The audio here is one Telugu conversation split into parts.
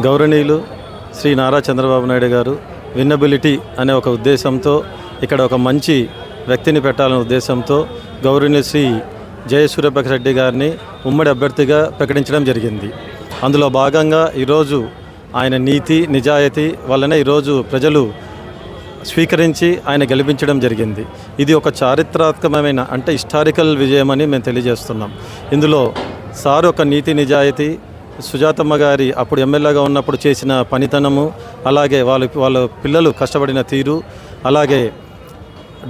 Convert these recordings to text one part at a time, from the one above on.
గౌరవనీయులు శ్రీ నారా చంద్రబాబు నాయుడు గారు విన్నబిలిటీ అనే ఒక ఉద్దేశంతో ఇక్కడ ఒక మంచి వ్యక్తిని పెట్టాలనే ఉద్దేశంతో గౌరవనీయులు శ్రీ జయసూర్యప్రకాష్ రెడ్డి గారిని ఉమ్మడి అభ్యర్థిగా ప్రకటించడం జరిగింది. అందులో భాగంగా ఈరోజు ఆయన నీతి నిజాయితీ వల్లనే ఈరోజు ప్రజలు స్వీకరించి ఆయన గెలిపించడం జరిగింది. ఇది ఒక చారిత్రాత్మకమైన అంటే హిస్టారికల్ విజయమని మేము తెలియజేస్తున్నాం. ఇందులో సార్ ఒక నీతి నిజాయితీ, సుజాతమ్మ గారి అప్పుడు ఎమ్మెల్యేగా ఉన్నప్పుడు చేసిన పనితనము, అలాగే వాళ్ళ పిల్లలు కష్టపడిన తీరు, అలాగే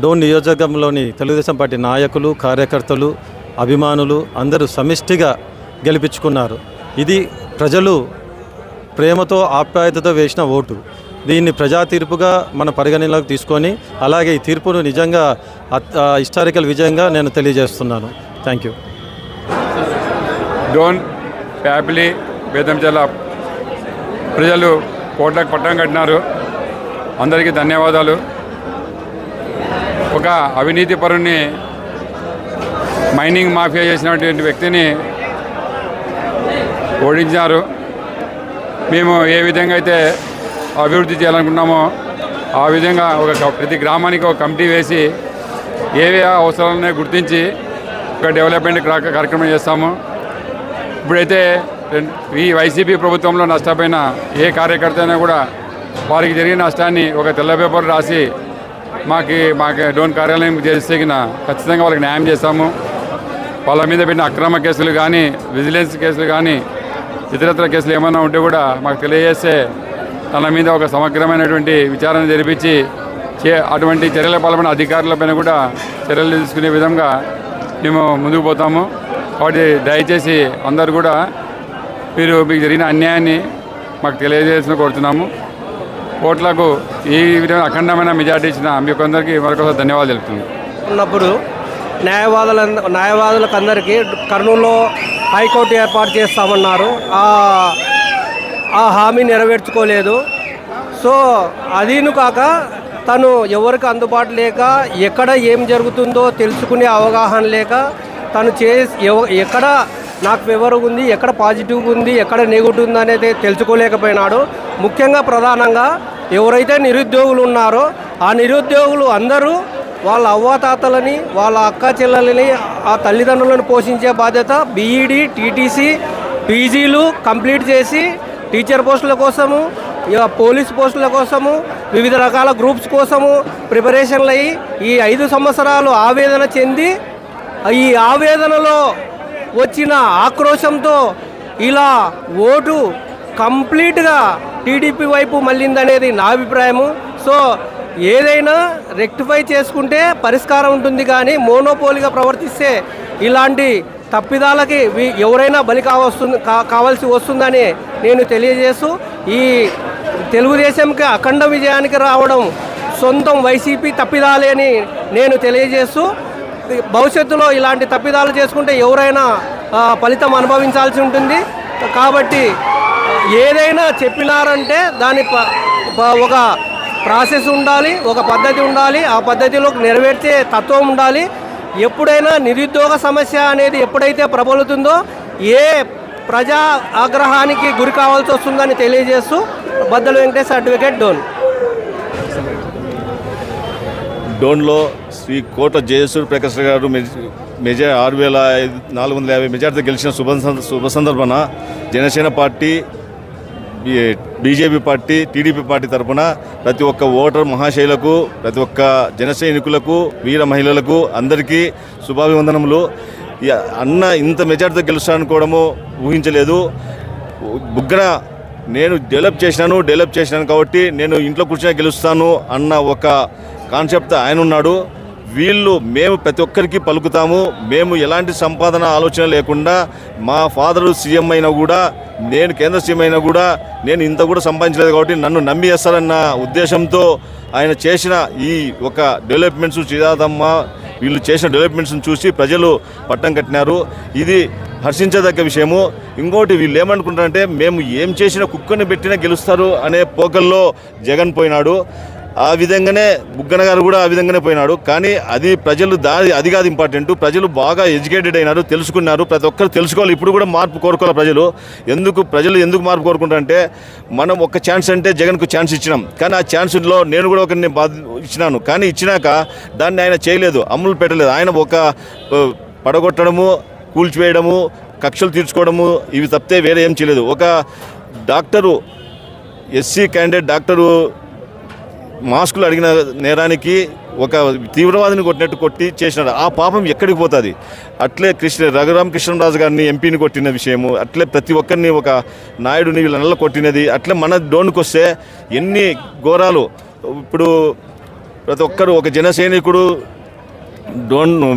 డోన్ నియోజకవర్గంలోని తెలుగుదేశం పార్టీ నాయకులు, కార్యకర్తలు, అభిమానులు అందరూ సమిష్టిగా గెలిపించుకున్నారు. ఇది ప్రజలు ప్రేమతో ఆప్యాయతతో వేసిన ఓటు. దీన్ని ప్రజా తీర్పుగా మన పరిగణనలోకి తీసుకొని అలాగే ఈ తీర్పును నిజంగా హిస్టారికల్ విజయంగా నేను తెలియజేస్తున్నాను. Thank you. డోన్ ప్యాపిలి బేతంచెర్ల ప్రజలు కోట్లకు పట్టం కట్టినారు. అందరికీ ధన్యవాదాలు. ఒక అవినీతి పరుని మైనింగ్ మాఫియా చేసినటువంటి వ్యక్తిని ఓడించారు. మేము ఏ విధంగా అయితే అభివృద్ధి చేయాలనుకున్నామో ఆ విధంగా ప్రతి గ్రామానికి ఒక కమిటీ వేసి ఏవే అవసరాలనే గుర్తించి ఒక డెవలప్మెంట్ కార్యక్రమం చేస్తాము. ఇప్పుడైతే ఈ వైసీపీ ప్రభుత్వంలో నష్టపోయిన ఏ కార్యకర్త అయినా కూడా వారికి జరిగిన నష్టాన్ని ఒక తెల్ల పేపర్ రాసి మాకు డోన్ కార్యాలయం చేస్తే ఖచ్చితంగా వాళ్ళకి న్యాయం చేస్తాము. వాళ్ళ మీద పెట్టిన అక్రమ కేసులు కానీ, విజిలెన్స్ కేసులు కానీ, ఇతరత్ర కేసులు ఏమైనా ఉంటే కూడా మాకు తెలియజేస్తే తన మీద ఒక సమగ్రమైనటువంటి విచారణ జరిపించి అటువంటి చర్యల పాల్పడిన అధికారులపైన కూడా చర్యలు తీసుకునే విధంగా మేము ముందుకు పోతాము. కాబట్టి దయచేసి అందరూ కూడా మీకు జరిగిన అన్యాయాన్ని మాకు తెలియజేసిన కోరుతున్నాము. ఓట్లకు ఈ విధంగా అఖండమైన మెజార్టీ ఇచ్చిన మీకు అందరికీ మరొకసారి ధన్యవాదాలు తెలుపుతున్నాను. ఉన్నప్పుడు న్యాయవాదులకు అందరికీ కర్నూలులో హైకోర్టు ఏర్పాటు చేస్తామన్నారు. ఆ హామీ నెరవేర్చుకోలేదు. సో అదీను కాక తను ఎవరికి అందుబాటు లేక ఎక్కడ ఏం జరుగుతుందో తెలుసుకునే అవగాహన లేక తను ఎక్కడ నాకు ఫేవర్ ఉంది, ఎక్కడ పాజిటివ్ ఉంది, ఎక్కడ నెగిటివ్ ఉంది అనేది తెలుసుకోలేకపోయినాడు. ముఖ్యంగా ప్రధానంగా ఎవరైతే నిరుద్యోగులు ఉన్నారో ఆ నిరుద్యోగులు అందరూ వాళ్ళ అవ్వాతాతలని, వాళ్ళ అక్క చెల్లెలని, ఆ తల్లిదండ్రులను పోషించే బాధ్యత బీఈడి, టీటీసీ, పీజీలు కంప్లీట్ చేసి టీచర్ పోస్టుల కోసము, పోలీస్ పోస్టుల కోసము, వివిధ రకాల గ్రూప్స్ కోసము ప్రిపరేషన్లు అయ్యి ఈ 5 సంవత్సరాలు ఆవేదన చెంది ఈ ఆవేదనలో వచ్చిన ఆక్రోశంతో ఇలా ఓటు కంప్లీట్గా టీడీపీ వైపు మళ్ళిందనేది నా అభిప్రాయము. సో ఏదైనా రెక్టిఫై చేసుకుంటే పరిష్కారం ఉంటుంది, కానీ మోనోపోలీగా ప్రవర్తిస్తే ఇలాంటి తప్పిదాలకి ఎవరైనా బలి కావాల్సి వస్తుందని నేను తెలియజేస్తూ ఈ తెలుగుదేశంకి అఖండ విజయానికి రావడం సొంతం వైసీపీ తప్పిదాలే అని నేను తెలియజేస్తూ భవిష్యత్తులో ఇలాంటి తప్పిదాలు చేసుకుంటే ఎవరైనా ఫలితం అనుభవించాల్సి ఉంటుంది. కాబట్టి ఏదైనా చెప్పినారంటే దాని ఒక ప్రాసెస్ ఉండాలి, ఒక పద్ధతి ఉండాలి, ఆ పద్ధతిలో నెరవేర్చే తత్వం ఉండాలి. ఎప్పుడైనా నిరుద్యోగ సమస్య అనేది ఎప్పుడైతే ప్రబలుతుందో ఏ ప్రజా ఆగ్రహానికి గురి కావాల్సి వస్తుందని తెలియజేస్తూ బద్దల వెంకటేష్, అడ్వకేట్, డోన్. డోన్లో శ్రీ కోట జయసూర్యప్రకాష్ గారు 6,450 మెజార్టీతో గెలిచిన శుభ సందర్భాన Janasena party, BJP party, TDP party తరఫున ప్రతి ఒక్క ఓటర్ మహాశైలకు, ప్రతి ఒక్క జన సైనికులకు, వీర మహిళలకు అందరికీ శుభాభివందనములు. అన్న ఇంత మెజార్టీతో గెలుస్తానుకోవడము ఊహించలేదు. బుగ్గన నేను డెవలప్ చేసినాను కాబట్టి నేను ఇంట్లో కూర్చొని గెలుస్తాను అన్న ఒక కాన్సెప్ట్ ఆయన ఉన్నాడు. మేము ప్రతి ఒక్కరికి పలుకుతాము. మేము ఎలాంటి సంపాదన ఆలోచన లేకుండా మా ఫాదరు సీఎం అయినా కూడా, నేను కేంద్ర సీఎం అయినా కూడా నేను ఇంత కూడా సంపాదించలేదు కాబట్టి నన్ను నమ్మి వేస్తారన్న ఉద్దేశంతో ఆయన చేసిన ఈ ఒక డెవలప్మెంట్స్, చిరాదమ్మ వీళ్ళు చేసిన డెవలప్మెంట్స్ని చూసి ప్రజలు పట్టం కట్టినారు. ఇది హర్షించదగ్గ విషయము. ఇంకోటి వీళ్ళు ఏమనుకుంటారంటే మేము ఏం చేసినా కుక్కని పెట్టినా గెలుస్తారు అనే పోకల్లో జగన్ పోయినాడు. ఆ విధంగానే బుగ్గన గారు కూడా ఆ విధంగానే పోయినాడు. కానీ అది ప్రజలు అది కాదు ఇంపార్టెంట్. ప్రజలు బాగా ఎడ్యుకేటెడ్ అయినారు, తెలుసుకున్నారు. ప్రతి ఒక్కరు తెలుసుకోవాలి. ఇప్పుడు కూడా మార్పు కోరుకోవాలి ప్రజలు ఎందుకు మార్పు కోరుకుంటారంటే, మనం ఒక ఛాన్స్ అంటే జగన్కు ఛాన్స్ ఇచ్చినాం. కానీ ఆ ఛాన్స్లో నేను కూడా ఒకరిని ఇచ్చినాను. కానీ ఇచ్చినాక దాన్ని ఆయన చేయలేదు, అమలు పెట్టలేదు. ఆయన ఒక పడగొట్టడము, కూల్చివేయడము, కక్షలు తీర్చుకోవడము ఇవి తప్పితే వేరే ఏం చేయలేదు. ఒక డాక్టరు, ఎస్సీ క్యాండిడేట్ డాక్టరు మాస్కులు అడిగిన నేరానికి ఒక తీవ్రవాదిని కొట్టి చేసినాడు. ఆ పాపం ఎక్కడికి పోతుంది? అట్లే రఘురామకృష్ణరాజు గారిని ఎంపీని కొట్టిన విషయము, అట్లే ప్రతి ఒక్కరిని ఒక నాయుడుని వీళ్ళ కొట్టినది, అట్లే మన డోన్కి వస్తే ఎన్ని ఘోరాలు. ఇప్పుడు ప్రతి ఒక్కరు ఒక జన సైనికుడు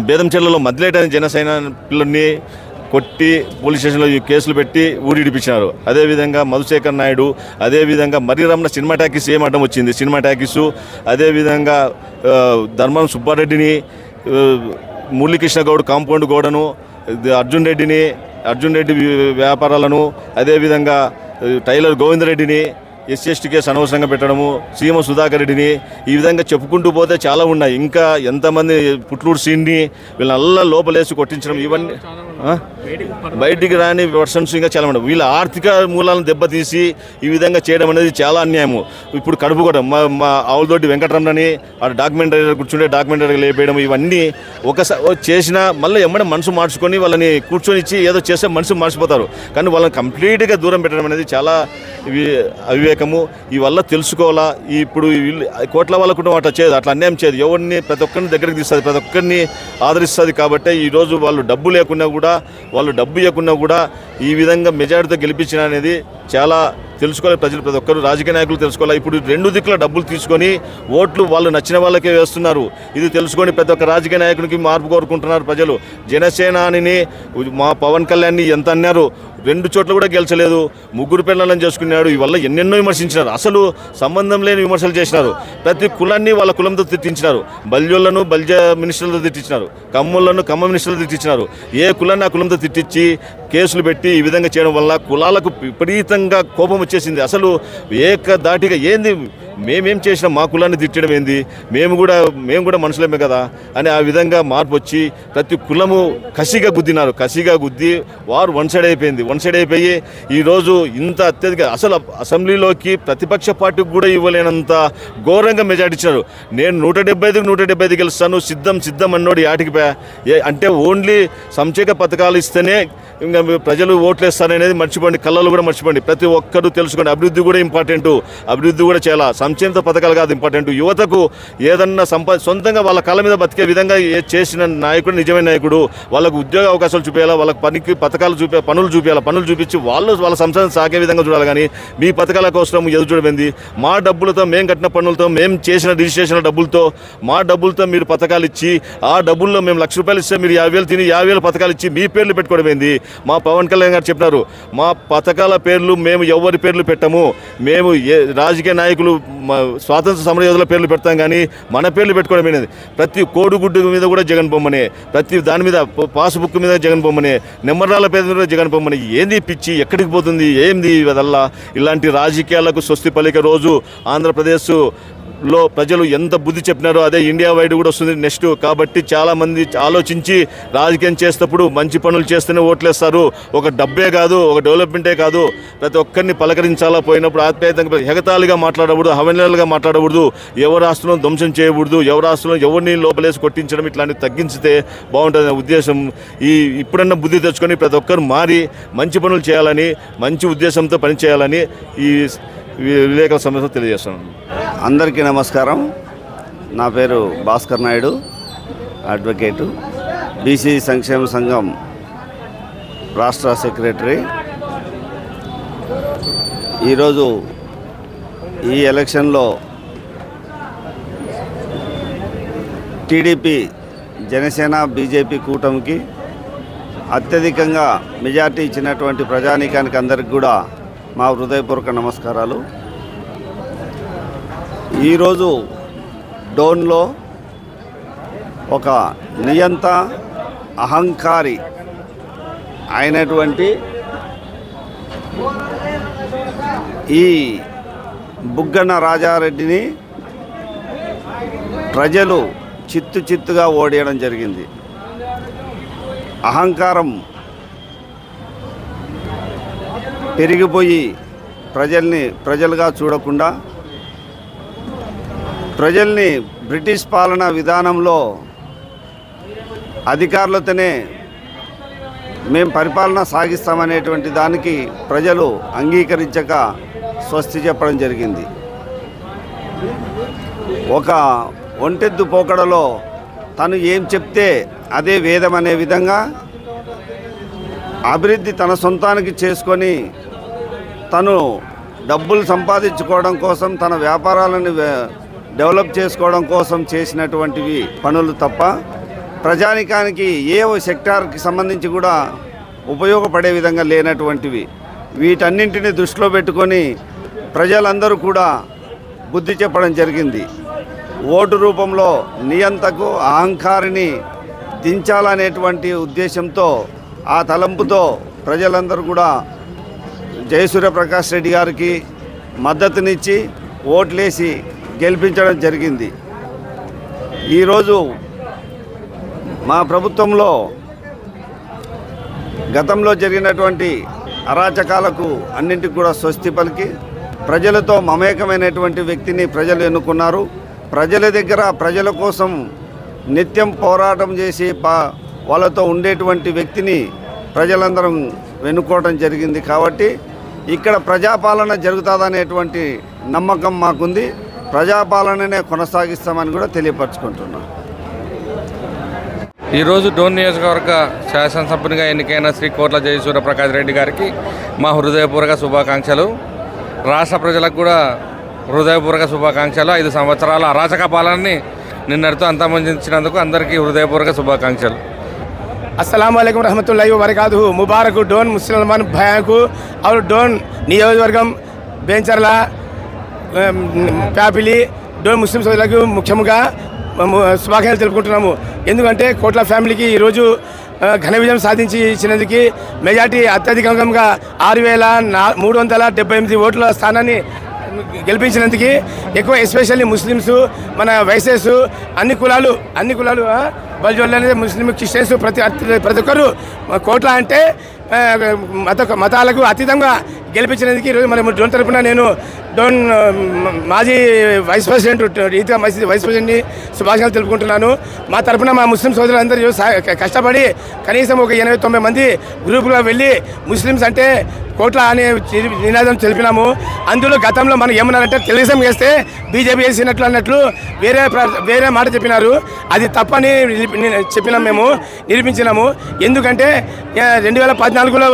బేదంచెర్లలో మదిలేటని జనసేన పిల్లల్ని కొట్టి పోలీస్ స్టేషన్లో కేసులు పెట్టి ఊరిడిపించినారు. అదేవిధంగా మధుశేఖర్ నాయుడు, అదేవిధంగా మర్రిరమణ సినిమా టాకీస్ ఏం అడ్డం వచ్చింది, సినిమా టాకీసు, అదేవిధంగా ధర్మం సుబ్బారెడ్డిని, మురళీకృష్ణ గౌడ్ కాంపౌండ్ గోడను, అర్జున్ రెడ్డి వ్యాపారాలను, అదేవిధంగా టైలర్ గోవిందరెడ్డిని ఎస్సీ కేసు అనవసరంగా పెట్టడము, సీఎం సుధాకర్ రెడ్డిని, ఈ విధంగా చెప్పుకుంటూ పోతే చాలా ఉన్నాయి. ఇంకా ఎంతమంది పుట్లూరు సీన్ని వీళ్ళ లోపలేసి కొట్టించడం, ఇవన్నీ బయటికి రాని వర్షన్స్ ఇంకా చాలా ఉన్నాయి. వీళ్ళ ఆర్థిక మూలాలను దెబ్బతీసి ఈ విధంగా చేయడం అనేది చాలా అన్యాయము. ఇప్పుడు కడుపు కూడా మా ఆవులతోటి వెంకటరమణని డాక్యుమెంటరీ కూర్చుంటే డాక్యుమెంటరీ లేపేయడం, ఇవన్నీ ఒకసారి చేసినా మళ్ళీ ఎమ్మడే మనసు మార్చుకొని వాళ్ళని కూర్చొని ఇచ్చి ఏదో చేస్తే మనసు మార్చిపోతారు. కానీ వాళ్ళని కంప్లీట్గా దూరం పెట్టడం అనేది చాలా అవివేకము. ఈ వల్ల తెలుసుకోవాలా. ఇప్పుడు కోట్ల వాళ్ళ కుటుంబం అట్లా చేయదు, అట్లా అన్యాయం చేయదు. ఎవరిని ప్రతి ఒక్కరిని దగ్గరికి తీస్తుంది, ప్రతి ఒక్కరిని ఆదరిస్తుంది. కాబట్టి ఈరోజు వాళ్ళు డబ్బు లేకున్నా కూడా, వాళ్ళు డబ్బు ఇవ్వకున్నా కూడా ఈ విధంగా మెజారిటీతో గెలిపించిన అనేది చాలా తెలుసుకోవాలి. ప్రజలు ప్రతి ఒక్కరు, రాజకీయ నాయకులు తెలుసుకోవాలి. ఇప్పుడు రెండు దిక్కుల డబ్బులు తీసుకొని ఓట్లు వాళ్ళు నచ్చిన వాళ్ళకే వేస్తున్నారు. ఇది తెలుసుకొని ప్రతి ఒక్క రాజకీయ నాయకునికి మార్పు కోరుకుంటున్నారు ప్రజలు. జనసేనాని మా పవన్ కళ్యాణ్ని ఎంత అన్నారు, 2 చోట్ల కూడా గెలిచలేదు, 3 పిల్లలను చేసుకున్నాడు. ఇవల్ల ఎన్నెన్నో విమర్శించినారు, అసలు సంబంధం లేని విమర్శలు చేసినారు. ప్రతి కులాన్ని వాళ్ళ కులంతో తిట్టించినారు. బల్యోళ్లను బల్జ మినిస్టర్లతో తిట్టించినారు, కమ్ములను కమ్మ మినిస్టర్లతో తిట్టించినారు. ఏ కులాన్ని ఆ కులంతో తిట్టించి కేసులు పెట్టి ఈ విధంగా చేయడం వల్ల కులాలకు విపరీతంగా కోపం వచ్చేసింది. అసలు ఏకధాటిగా ఏంది మేమేం చేసినా మా కులాన్ని తిట్టడం ఏంది, మేము కూడా మనుషులమే కదా అని ఆ విధంగా మార్పు వచ్చి ప్రతి కులము కసిగా గుద్ది వారు వన్ సైడ్ అయిపోయి ఈరోజు ఇంత అత్యధిక అసలు అసెంబ్లీలోకి ప్రతిపక్ష పార్టీకి కూడా ఇవ్వలేనంత ఘోరంగా మెజార్టీ ఇచ్చారు. నేను 175 గెలుస్తాను, సిద్ధం అన్నోడు యాటికి అంటే ఓన్లీ సంక్షేమ పథకాలు ఇస్తేనే ఇంకా ప్రజలు ఓట్లేస్తారనేది మర్చిపోండి, కళ్ళలు కూడా మర్చిపోండి. ప్రతి ఒక్కరూ తెలుసుకోండి, అభివృద్ధి కూడా ఇంపార్టెంట్, అభివృద్ధి కూడా చాలా. సంక్షేమ పథకాలు కాదు ఇంపార్టెంట్, యువతకు ఏదన్నా సొంతంగా వాళ్ళ కాళ్ళ మీద బతికే విధంగా చేసిన నాయకుడు నిజమైన నాయకుడు. వాళ్ళకు ఉద్యోగ అవకాశాలు చూపించాలా, వాళ్ళకి పనులు చూపించి వాళ్ళ సంస్థను సాగే విధంగా చూడాలి. కానీ మీ పథకాల కోసం ఎదురు చూడబడింది. మా డబ్బులతో, మేము కట్టిన పన్నులతో, మేము చేసిన రిజిస్ట్రేషన్ డబ్బులతో, మా డబ్బులతో మీరు పథకాలు ఇచ్చి, ఆ డబ్బుల్లో మేము ₹1,00,000 ఇస్తే మీరు 50,000 తిని 50,000 పథకాలు ఇచ్చి మీ పేర్లు పెట్టుకోవడమైంది. మా పవన్ కళ్యాణ్ గారు చెప్పినారు, మా పథకాల పేర్లు మేము ఎవరి పేర్లు పెట్టము, మేము రాజకీయ నాయకులు స్వాతంత్ర సమరయోధుల పేర్లు పెడతాం కానీ మన పేర్లు పెట్టుకోవడం అనేది. ప్రతి కోడిగుడ్డు మీద కూడా జగన్ బొమ్మనే, ప్రతి దాని మీద పాస్బుక్ మీద జగన్ బొమ్మనే, నెమ్మరాల పేరు మీద జగన్ బొమ్మనే. ఏంది పిచ్చి, ఎక్కడికి పోతుంది, ఏంది వదల్లా? ఇలాంటి రాజకీయాలకు స్వస్తి పలికే రోజు ఆంధ్రప్రదేశ్లో ప్రజలు ఎంత బుద్ధి చెప్పినారో అదే ఇండియా వైడ్ కూడా వస్తుంది నెక్స్ట్. కాబట్టి చాలామంది ఆలోచించి రాజకీయం చేసేటప్పుడు మంచి పనులు చేస్తేనే ఓట్లేస్తారు. ఒక డబ్బే కాదు, ఒక డెవలప్మెంటే కాదు, ప్రతి ఒక్కరిని పలకరించాలా. పోయినప్పుడు ఆప్యాయంగా ఎగతాళిగా మాట్లాడకూడదు, హవన్యాలుగా మాట్లాడకూడదు, ఎవరి ఆస్తులను ధ్వంసం చేయకూడదు, ఎవరి ఆస్తులను ఎవరిని లోపలేసి కొట్టించడం ఇట్లాంటివి తగ్గించితే బాగుంటుంది ఉద్దేశం. ఇప్పుడన్నా బుద్ధి తెచ్చుకొని ప్రతి ఒక్కరు మారి మంచి పనులు చేయాలని, మంచి ఉద్దేశంతో పనిచేయాలని ఈ విలేకరుల సమస్య తెలియజేస్తున్నాను. అందరికీ నమస్కారం. నా పేరు భాస్కర్ నాయుడు, అడ్వకేటు, బీసీ సంక్షేమ సంఘం రాష్ట్ర సెక్రటరీ. ఈరోజు ఈ ఎలక్షన్లో టీడీపీ, జనసేన, బీజేపీ కూటమికి అత్యధికంగా మెజార్టీ ఇచ్చినటువంటి ప్రజానీకానికి అందరికి కూడా మా హృదయపూర్వక నమస్కారాలు. ఈరోజు డోన్లో ఒక నియంత అహంకారి అయినటువంటి ఈ బుగ్గన రాజారెడ్డిని ప్రజలు చిత్తుగా ఓడేయడం జరిగింది. అహంకారం పెరిగిపోయి ప్రజలుగా చూడకుండా ప్రజల్ని బ్రిటిష్ పాలనా విధానంలో అధికారులతోనే మేము పరిపాలన సాగిస్తామనేటువంటి దానికి ప్రజలు అంగీకరించక స్వస్తి చెప్పడం జరిగింది. ఒక ఒంటెద్దు పోకడలో తను ఏం చెప్తే అదే వేదం అనే విధంగా అభివృద్ధి తన సొంతానికి చేసుకొని తను డబ్బులు సంపాదించుకోవడం కోసం, తన వ్యాపారాలను డెవలప్ చేసుకోవడం కోసం చేసినటువంటివి పనులు తప్ప ప్రజానికానికి ఏ సెక్టార్కి సంబంధించి కూడా ఉపయోగపడే విధంగా లేనటువంటివి. వీటన్నింటినీ దృష్టిలో పెట్టుకొని ప్రజలందరూ కూడా బుద్ధి చెప్పడం జరిగింది. ఓటు రూపంలో నియంతకు అహంకారిని దించాలనేటువంటి ఉద్దేశంతో, ఆ తలంపుతో ప్రజలందరూ కూడా జయసూర్యప్రకాష్ రెడ్డి గారికి మద్దతునిచ్చి ఓట్లేసి గెలిపించడం జరిగింది. ఈరోజు మా ప్రభుత్వంలో గతంలో జరిగినటువంటి అరాచకాలకు అన్నింటికి కూడా స్వస్తి పలికి ప్రజలతో మమేకమైనటువంటి వ్యక్తిని ప్రజలు ఎన్నుకున్నారు. ప్రజల దగ్గర ప్రజల కోసం నిత్యం పోరాటం చేసి వాళ్ళతో ఉండేటువంటి వ్యక్తిని ప్రజలందరం ఎన్నుకోవడం జరిగింది. కాబట్టి ఇక్కడ ప్రజాపాలన జరుగుతుందనేటువంటి నమ్మకం మాకుంది. ప్రజాపాలననే కొనసాగిస్తామని కూడా తెలియపరచుకుంటున్నాం. ఈరోజు డోన్ నియోజకవర్గ శాసనసభ్యునిగా ఎన్నికైన శ్రీ కోట్ల జయసూర్యప్రకాష్ రెడ్డి గారికి మా హృదయపూర్వక శుభాకాంక్షలు. రాష్ట్ర ప్రజలకు కూడా హృదయపూర్వక శుభాకాంక్షలు. 5 సంవత్సరాల అరాచక పాలనని నిన్నటితో అంతమొందించినందుకు అందరికీ హృదయపూర్వక శుభాకాంక్షలు. अस्सलाम वालेकुम रहमतुल्लाहि व बरकातुहू। मुबारक डोन मुसलमान भाइयों को और डोन నియోజకవర్గం బెంచర్ల ప్యాపిలి డోన్ ముస్లిం సోదరులకు ముఖ్యంగా శుభాకాంక్షలు తెలుపుకుంటున్నాము. ఎందుకంటే కోట్ల ఫ్యామిలీకి ఈరోజు ఘన విజయం సాధించి ఇచ్చినందుకు మెజార్టీ అత్యధికంగా 6,378 ఓట్ల స్థానాన్ని గెలిపించినందుకు ఎక్కువ ఎస్పెషల్లీ ముస్లిమ్స్, మన వైసెస్, అన్ని కులాలు బల్జోళ్ళ ముస్లిం క్రిస్టియన్స్ ప్రతి ఒక్కరు కోట్ల అంటే మతాలకు అతీతంగా గెలిపించినందుకు ఈరోజు మన డోన్ తరఫున నేను డోన్ మాజీ వైస్ ప్రెసిడెంట్ ఈద్గా మసీద్ వైస్ ప్రెసిడెంట్ని శుభాకాంక్షలు తెలుపుకుంటున్నాను. మా తరఫున మా ముస్లిం సోదరులందరూ కష్టపడి కనీసం ఒక 89 మంది గ్రూపులో వెళ్ళి ముస్లిమ్స్ అంటే కోట్ల అనే నినాదం తెలిపినాము. అందులో గతంలో మనం ఏమన్నారంటే తెలుగుదేశం వేస్తే బీజేపీ వేసినట్లు అన్నట్లు వేరే మాట చెప్పినారు. అది తప్పని చెప్పినాం, మేము నిరూపించినాము. ఎందుకంటే 2014లో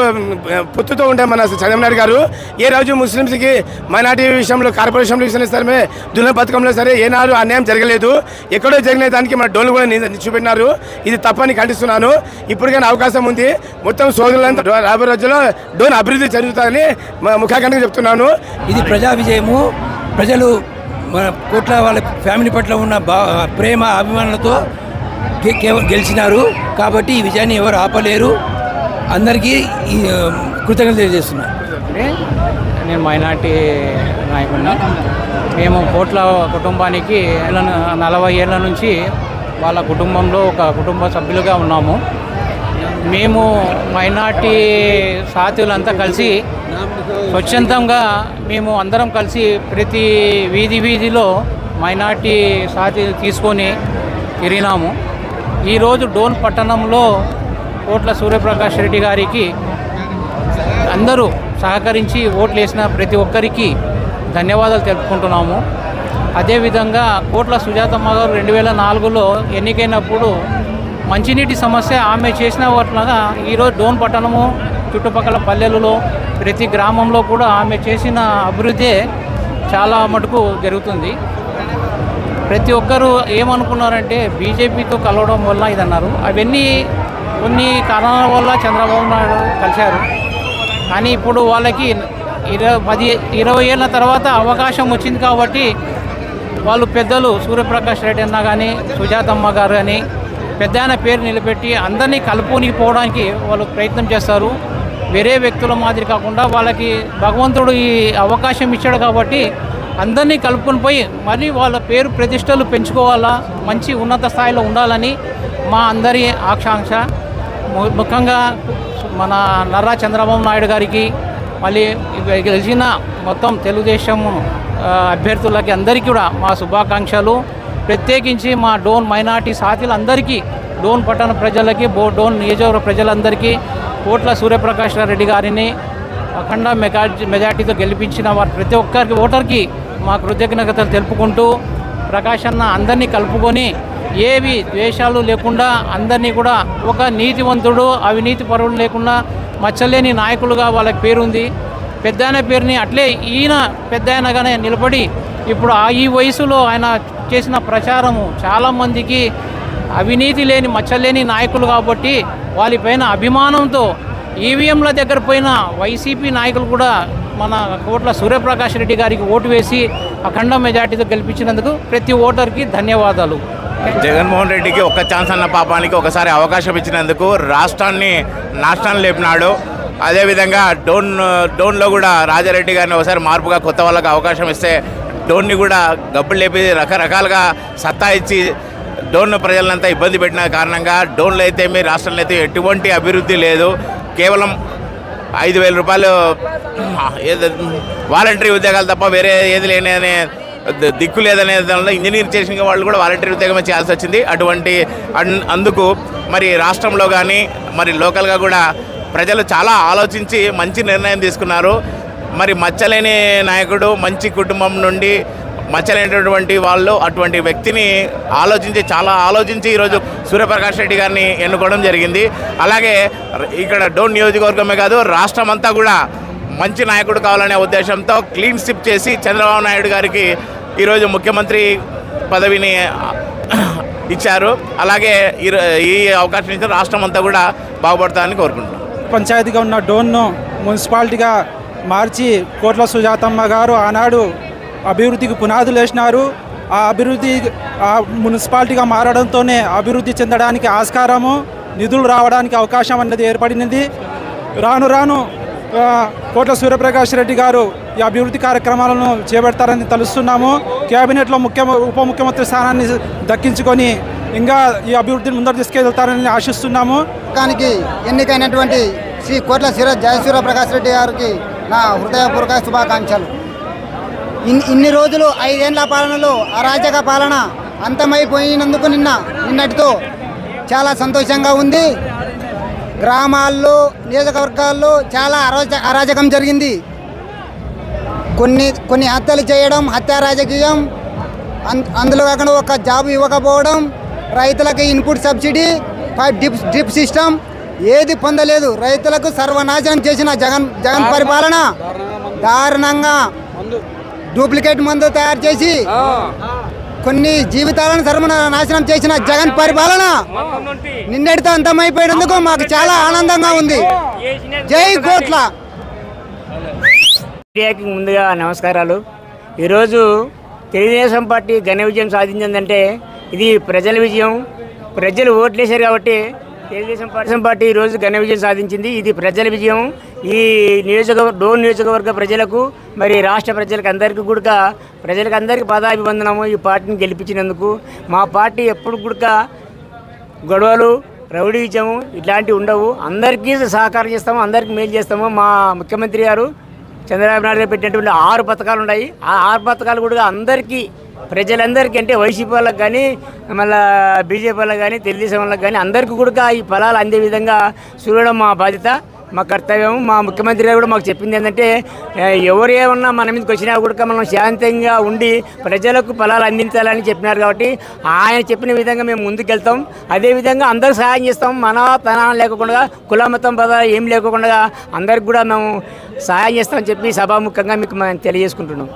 పొత్తుతో ఉండే మన చంద్రబాబు గారు ఏ రోజు ముస్లిమ్స్కి మైనార్టీ విషయంలో కార్పొరేషన్ విషయంలో సరే దున్న బతుకంలో సరే ఏనాడు అన్యాయం జరగలేదు. ఎక్కడో జరిగిన దానికి మన డోన్లు కూడా చూపెట్టినారు. ఇది తప్పని ఖండిస్తున్నాను. ఇప్పటికైనా అవకాశం ఉంది. మొత్తం సోదరులంతా రాబోయే రోజుల్లో డోన్ అభివృద్ధి జరుగుతుందని ముఖ్యంగా చెప్తున్నాను. ఇది ప్రజా విజయము. ప్రజలు మన కోట్ల వాళ్ళ ఫ్యామిలీ పట్ల ఉన్న ప్రేమ అభిమానులతో గెలిచినారు. కాబట్టి ఈ విజయాన్ని ఎవరు ఆపలేరు. అందరికీ కృతజ్ఞతలు తెలియజేస్తున్నాను. నేను మైనార్టీ నాయకుడిని. మేము కోట్ల కుటుంబానికి 40 ఏళ్ళ నుంచి వాళ్ళ కుటుంబంలో ఒక కుటుంబ సభ్యులుగా ఉన్నాము. మేము మైనార్టీ సాతులంతా కలిసి స్వచ్ఛందంగా మేము అందరం కలిసి ప్రతి వీధిలో మైనార్టీ సాతి తీసుకొని తిరిగినాము. ఈరోజు డోన్ పట్టణంలో కోట్ల సూర్యప్రకాష్ రెడ్డి గారికి అందరూ సహకరించి ఓట్లు వేసిన ప్రతి ఒక్కరికి ధన్యవాదాలు తెలుపుకుంటున్నాము. అదేవిధంగా కోట్ల సుజాతమ్మ గారు 2004లో ఎన్నికైనప్పుడు మంచినీటి సమస్య ఆమె చేసిన వాటిలాగా ఈరోజు డోన్ పట్టణము చుట్టుపక్కల పల్లెలలో ప్రతి గ్రామంలో కూడా ఆమె చేసిన అభివృద్ధి చాలా మటుకు జరుగుతుంది. ప్రతి ఒక్కరూ ఏమనుకున్నారంటే బీజేపీతో కలవడం వల్ల ఇదన్నారు. అవన్నీ కొన్ని కారణాల వల్ల చంద్రబాబు నాయుడు కలిశారు. కానీ ఇప్పుడు వాళ్ళకి 20 ఏళ్ళ తర్వాత అవకాశం వచ్చింది కాబట్టి వాళ్ళు పెద్దలు సూర్యప్రకాష్ రెడ్డి అన్న కానీ సుజాతమ్మ గారు కానీ పెద్ద ఆయన పేరు నిలబెట్టి అందరినీ కలుపునికి పోవడానికి వాళ్ళు ప్రయత్నం చేస్తారు. వేరే వ్యక్తుల మాదిరి కాకుండా వాళ్ళకి భగవంతుడు ఈ అవకాశం ఇచ్చాడు కాబట్టి అందరినీ కలుపుకొని పోయి మళ్ళీ వాళ్ళ పేరు ప్రతిష్టలు పెంచుకోవాలా, మంచి ఉన్నత స్థాయిలో ఉండాలని మా అందరి ఆకాంక్ష. ముఖ్యంగా మన నారా చంద్రబాబు నాయుడు గారికి, మళ్ళీ గెలిచిన మొత్తం తెలుగుదేశం అభ్యర్థులకి అందరికీ కూడా మా శుభాకాంక్షలు. ప్రత్యేకించి మా డోన్ మైనార్టీ సాథీలందరికీ, డోన్ పట్టణ ప్రజలకి, డోన్ నియోజకవర్గ ప్రజలందరికీ కోట్ల సూర్యప్రకాష్ రెడ్డి గారిని అఖండ మెజార్టీతో గెలిపించిన వారి ప్రతి ఒక్కరికి ఓటర్కి మా కృతజ్ఞతలు తెలుపుకుంటూ, ప్రకాష్ అన్న అందరినీ కలుపుకొని ఏవి ద్వేషాలు లేకుండా అందరినీ కూడా ఒక నీతివంతుడు, అవినీతి పరువులు లేకుండా మచ్చలేని నాయకులుగా వాళ్ళకి పేరుంది. పెద్ద ఆయన పేరుని అట్లే ఈయన పెద్ద ఆయనగానే నిలబడి ఇప్పుడు ఈ వయసులో ఆయన చేసిన ప్రచారము చాలామందికి అవినీతి లేని మచ్చలేని నాయకులు కాబట్టి వాళ్ళపైన అభిమానంతో ఈవీఎంల దగ్గర పోయిన వైసీపీ నాయకులు కూడా మన కోట్ల సూర్యప్రకాష్ రెడ్డి గారికి ఓటు వేసి అఖండ మెజార్టీతో గెలిపించినందుకు ప్రతి ఓటర్కి ధన్యవాదాలు. జగన్మోహన్ రెడ్డికి ఒక్క ఛాన్స్ అన్న పాపానికి ఒకసారి అవకాశం ఇచ్చినందుకు రాష్ట్రాన్ని నాశనం లేపినాడు. అదేవిధంగా డోన్లో కూడా రాజారెడ్డి గారిని ఒకసారి మార్పుగా కొత్త వాళ్ళకి అవకాశం ఇస్తే డోన్ని కూడా గబ్బులు లేపి రకరకాలుగా సత్తా ఇచ్చి డోన్ ప్రజలంతా ఇబ్బంది పెట్టిన కారణంగా డోన్లో అయితే మీ రాష్ట్రంలో అయితే ఎటువంటి అభివృద్ధి లేదు. కేవలం 5,000 రూపాయలు వాలంటరీ ఉద్యోగాలు తప్ప వేరే ఏది లేని దిక్కు లేదనే దానిలో ఇంజనీర్ చేసిన వాళ్ళు కూడా వాలంటరీ ఉద్యోగమే చేయాల్సి వచ్చింది. అందుకు మరి రాష్ట్రంలో కానీ మరి లోకల్గా కూడా ప్రజలు చాలా ఆలోచించి మంచి నిర్ణయం తీసుకున్నారు. మరి మచ్చలేని నాయకుడు, మంచి కుటుంబం నుండి మచ్చలేనటువంటి వాళ్ళు అటువంటి వ్యక్తిని చాలా ఆలోచించి ఈరోజు సూర్యప్రకాష్ రెడ్డి గారిని ఎన్నుకోవడం జరిగింది. అలాగే ఇక్కడ డోన్ నియోజకవర్గమే కాదు రాష్ట్రం అంతా కూడా మంచి నాయకుడు కావాలనే ఉద్దేశంతో క్లీన్ స్విప్ చేసి చంద్రబాబు నాయుడు గారికి ఈరోజు ముఖ్యమంత్రి పదవిని ఇచ్చారు. అలాగే ఈ అవకాశం ఇచ్చిన రాష్ట్రం అంతా కూడా బాగుపడతానని కోరుకుంటున్నాను. పంచాయతీగా ఉన్న డోన్ను మున్సిపాలిటీగా మార్చి కోట్ల సుజాతమ్మ గారు ఆనాడు అభివృద్ధికి పునాదులు వేసినారు. ఆ అభివృద్ధి మున్సిపాలిటీగా మారడంతోనే అభివృద్ధి చెందడానికి ఆస్కారము, నిధులు రావడానికి అవకాశం అనేది ఏర్పడినది. రాను రాను కోట్ల సూర్యప్రకాష్ రెడ్డి గారు ఈ అభివృద్ధి కార్యక్రమాలను చేపడతారని తెలుస్తున్నాము. కేబినెట్లో ఉప ముఖ్యమంత్రి స్థానాన్ని దక్కించుకొని ఇంకా ఈ అభివృద్ధిని ముందరు తీసుకెళ్తారని ఆశిస్తున్నాము. దానికి ఎన్నికైనటువంటి శ్రీ కోట్ల జయసూర్యప్రకాష్ రెడ్డి గారికి నా హృదయపూర్వక శుభాకాంక్షలు. ఇన్ని రోజులు 5 ఏళ్ల పాలనలో అరాచక పాలన అంతమైపోయినందుకు నిన్నటితో చాలా సంతోషంగా ఉంది. గ్రామాల్లో, నియోజకవర్గాల్లో చాలా అరాచకం జరిగింది. కొన్ని హత్యలు చేయడం, హత్యా రాజకీయం, అందులో కాకుండా ఒక జాబ్ ఇవ్వకపోవడం, రైతులకు ఇన్పుట్ సబ్సిడీ, డ్రిప్ సిస్టమ్ ఏది పొందలేదు. రైతులకు సర్వనాశనం చేసిన జగన్ పరిపాలన దారుణంగా డూప్లికేట్ మందు తయారు చేసి కొన్ని జీవితాలను సర్వనాశనం చేసిన జగన్ పరిపాలన నిన్నటితో అంతమైపోయినందుకు మాకు చాలా ఆనందంగా ఉంది. జై కోట్ల. మీడియాకి ముందుగా నమస్కారాలు. ఈరోజు తెలుగుదేశం పార్టీ ఘన విజయం సాధించిందంటే ఇది ప్రజల విజయం. ప్రజలు ఓట్లేశారు కాబట్టి తెలుగుదేశం పార్టీ ఈరోజు ఘన విజయం సాధించింది. ఇది ప్రజల విజయం. ఈ డోన్ నియోజకవర్గ ప్రజలకు, మరి రాష్ట్ర ప్రజలకు అందరికీ పాదాభివందనము. ఈ పార్టీని గెలిపించినందుకు మా పార్టీ ఎప్పుడు కూడా గొడవలు, రౌడీజము ఇట్లాంటివి ఉండవు. అందరికీ సహకారం చేస్తాము, అందరికీ మేలు చేస్తాము. మా ముఖ్యమంత్రి గారు చంద్రబాబు నాయుడు గారు పెట్టినటువంటి 6 పథకాలు ఉన్నాయి. ఆ 6 పథకాలు కూడా అందరికీ, ప్రజలందరికీ, అంటే వైసీపీ వాళ్ళకి కానీ, మళ్ళీ బీజేపీ వాళ్ళకి కానీ, తెలుగుదేశం వాళ్ళకి కానీ అందరికీ కూడా ఈ ఫలాలు అందే విధంగా చూడడం మా బాధ్యత, మా కర్తవ్యం. మా ముఖ్యమంత్రి గారు కూడా మాకు చెప్పింది ఏంటంటే ఎవరు ఏమన్నా మన మీదకి వచ్చినా కూడా మనం శాంతంగా ఉండి ప్రజలకు ఫలాలు అందించాలని చెప్పినారు. కాబట్టి ఆయన చెప్పిన విధంగా మేము ముందుకెళ్తాం. అదేవిధంగా అందరికి సహాయం చేస్తాం. తన లేకుండా, కుల మతం పద ఏం లేకుండా అందరికి కూడా మేము సహాయం చేస్తామని చెప్పి సభాముఖంగా మీకు మేము తెలియజేసుకుంటున్నాం.